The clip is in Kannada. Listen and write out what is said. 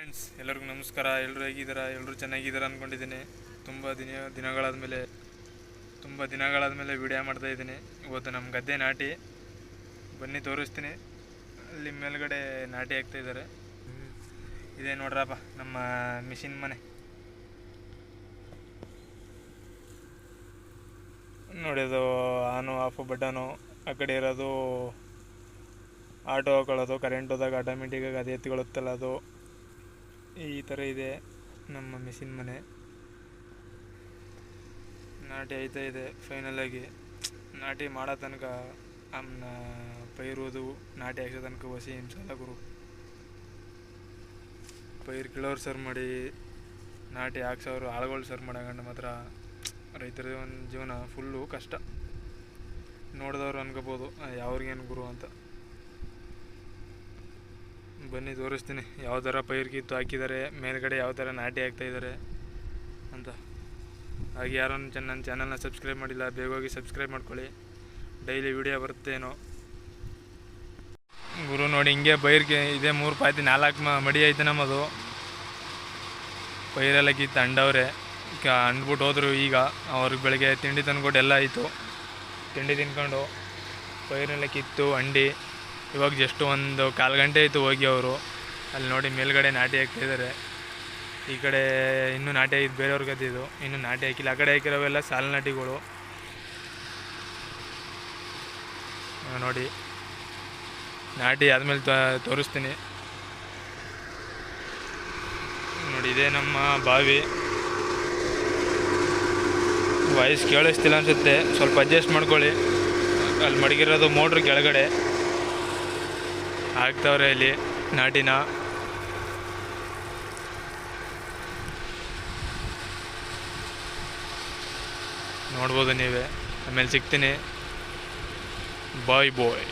ಫ್ರೆಂಡ್ಸ್, ಎಲ್ಲರಿಗೂ ನಮಸ್ಕಾರ. ಎಲ್ಲರೂ ಹೇಗಿದ್ದೀರಾ? ಎಲ್ಲರೂ ಚೆನ್ನಾಗಿದ್ದೀರಾ ಅಂದ್ಕೊಂಡಿದ್ದೀನಿ. ತುಂಬ ದಿನಗಳಾದಮೇಲೆ ವಿಡಿಯೋ ಮಾಡ್ತಾಯಿದ್ದೀನಿ. ಇವತ್ತು ನಮ್ಮ ಗದ್ದೆ ನಾಟಿ ಬನ್ನಿ ತೋರಿಸ್ತೀನಿ. ಅಲ್ಲಿ ಮೇಲ್ಗಡೆ ನಾಟಿ ಹಾಕ್ತಾಯಿದ್ದಾರೆ. ಇದೇ ನೋಡ್ರಪ್ಪ ನಮ್ಮ ಮಿಷಿನ್ ಮನೆ ನೋಡಿ. ಅದು ಆನು ಆಫು ಬಟನು. ಆ ಕಡೆ ಇರೋದು ಆಟೋ ಹಾಕೊಳ್ಳೋದು, ಕರೆಂಟ್ ಹೋದಾಗ ಆಟೋಮೆಟಿಕ್ಕಾಗಿ ಅದು ಎತ್ಕೊಳ್ಳುತ್ತಲ್ಲ, ಅದು ಈ ಥರ ಇದೆ ನಮ್ಮ ಮಿಷಿನ್ ಮನೆ. ನಾಟಿ ಆಯ್ತಾ ಇದೆ. ಫೈನಲಾಗಿ ನಾಟಿ ಮಾಡೋ ತನಕ ಪೈರುವುದು ನಾಟಿ ಹಾಕ್ಸೋ ತನಕ ಹೊಸಿ ಹಿಂಸಲ್ಲ ಗುರು. ಪೈರು ಕೀಳೋರು ಸರ್ ಮಾಡಿ, ನಾಟಿ ಹಾಕ್ಸೋರು ಆಳುಗಳು ಸರ್ ಮಾಡಕೊಂಡು ಮಾತ್ರ ರೈತರ ಒಂದು ಜೀವನ ಫುಲ್ಲು ಕಷ್ಟ. ನೋಡಿದವ್ರು ಅನ್ಕೋಬೋದು ಯಾವ್ರಿಗೇನು ಗುರು ಅಂತ. ಬನ್ನಿ ತೋರಿಸ್ತೀನಿ ಯಾವ ಥರ ಪೈರು ಕಿತ್ತು ಹಾಕಿದ್ದಾರೆ, ಮೇಲ್ಗಡೆ ಯಾವ ಥರ ನಾಟಿ ಹಾಕ್ತಾಯಿದ್ದಾರೆ ಅಂತ. ಹಾಗೆ ಯಾರು ನನ್ನ ಚಾನಲ್ನ ಸಬ್ಸ್ಕ್ರೈಬ್ ಮಾಡಿಲ್ಲ, ಬೇಗ ಹೋಗಿ ಸಬ್ಸ್ಕ್ರೈಬ್ ಮಾಡ್ಕೊಳ್ಳಿ. ಡೈಲಿ ವಿಡಿಯೋ ಬರುತ್ತೇನೋ ಗುರು. ನೋಡಿ ಹಿಂಗೆ ಪೈರ್ಗೆ ಇದೆ 3 ಪಾತಿ 4 ಮಡಿ ಐತೆ ನಮ್ಮದು. ಪೈರೆಲ್ಲ ಕಿತ್ತು ಅಂಡವ್ರೆ, ಅಂದ್ಬಿಟ್ಟು ಹೋದರು. ಈಗ ಅವ್ರಿಗೆ ಬೆಳಗ್ಗೆ ತಿಂಡಿ ತಂದ್ಕೊಟ್ಟು ಎಲ್ಲ ಆಯಿತು. ತಿಂಡಿ ತಿನ್ಕೊಂಡು ಪೈರೆಲ್ಲ ಕಿತ್ತು ಅಂಡಿ ಇವಾಗ ಜಸ್ಟ್ ಒಂದು 1/4 ಗಂಟೆ ಆಯಿತು ಹೋಗಿ ಅವರು. ಅಲ್ಲಿ ನೋಡಿ ಮೇಲ್ಗಡೆ ನಾಟಿ ಹಾಕ್ತಾಯಿದ್ದಾರೆ. ಈ ಕಡೆ ಇನ್ನೂ ನಾಟಿ ಆಗಿದ್ದು ಬೇರೆಯವ್ರ ಗದ್ದಿದ್ದು, ಇನ್ನೂ ನಾಟಿ ಹಾಕಿಲ್ಲ. ಆ ಕಡೆ ಹಾಕಿರೋವೆಲ್ಲ ಸಾಲು ನಾಟಿಗಳು ನೋಡಿ. ನಾಟಿ ಆದಮೇಲೆ ತೋರಿಸ್ತೀನಿ ನೋಡಿ. ಇದೇ ನಮ್ಮ ಬಾವಿ. ವಾಯ್ಸ್ ಕೇಳಿಸ್ತಿಲ್ಲ ಅನಿಸುತ್ತೆ, ಸ್ವಲ್ಪ ಅಡ್ಜಸ್ಟ್ ಮಾಡ್ಕೊಳ್ಳಿ. ಅಲ್ಲಿ ಮಡಗಿರೋದು ಮೋಟ್ರ್ ಕೆಳಗಡೆ ಹಾಕ್ತವ್ರೆ ಇಲ್ಲಿ ನಾಟಿನ. ನೋಡ್ಬೋದು ನೀವೇ. ಆಮೇಲೆ ಸಿಗ್ತೀನಿ. ಬಾಯ್ ಬಾಯ್.